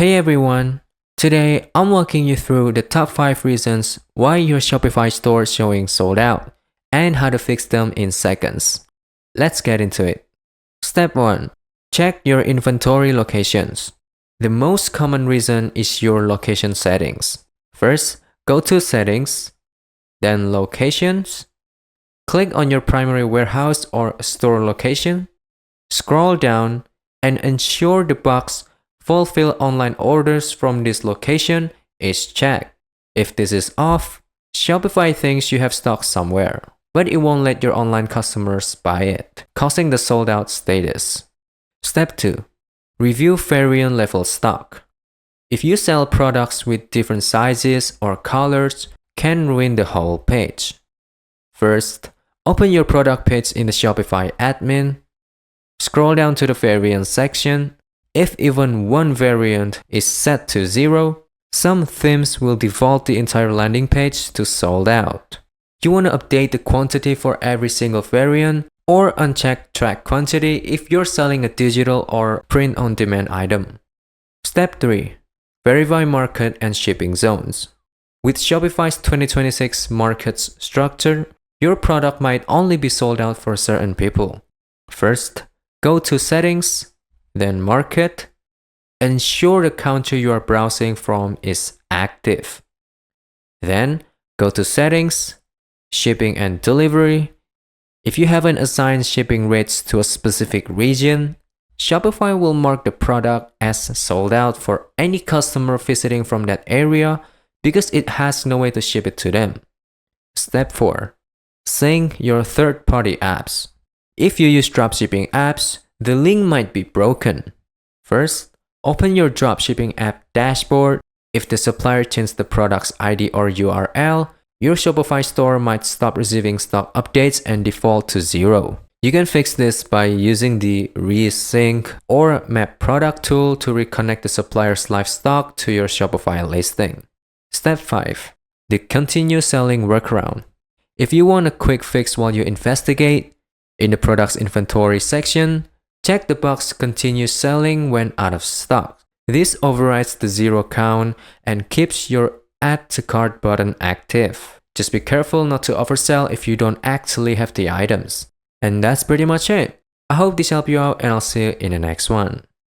Hey everyone! Today I'm walking you through the top 5 reasons why your Shopify store is showing sold out and how to fix them in seconds. Let's get into it. Step 1. Check your inventory locations. The most common reason is your location settings. First, go to Settings, then Locations. Click on your primary warehouse or store location. Scroll down and ensure the box Fulfill online orders from this location is checked. If this is off, Shopify thinks you have stock somewhere, but it won't let your online customers buy it, causing the sold out status. Step 2. Review variant level stock. If you sell products with different sizes or colors, can ruin the whole page. First, open your product page in the Shopify admin. Scroll down to the variant section. If even one variant is set to 0, some themes will default the entire landing page to sold out. You want to update the quantity for every single variant or uncheck track quantity if you're selling a digital or print-on-demand item. Step 3. Verify market and shipping zones. With Shopify's 2026 markets structure, your product might only be sold out for certain people. First, go to Settings, then Market. Ensure the country you are browsing from is active. Then go to Settings, Shipping and Delivery. If you haven't assigned shipping rates to a specific region, Shopify will mark the product as sold out for any customer visiting from that area because it has no way to ship it to them. Step 4. Sync your third-party apps. If you use dropshipping apps, the link might be broken. First, open your dropshipping app dashboard. If the supplier changed the product's ID or URL, your Shopify store might stop receiving stock updates and default to 0. You can fix this by using the Resync or Map product tool to reconnect the supplier's live stock to your Shopify listing. Step 5. The Continue Selling Workaround. If you want a quick fix while you investigate, in the product's inventory section, check the box Continue Selling when out of stock. This overrides the 0 count and keeps your Add to Cart button active. Just be careful not to oversell if you don't actually have the items. And that's pretty much it. I hope this helped you out and I'll see you in the next one.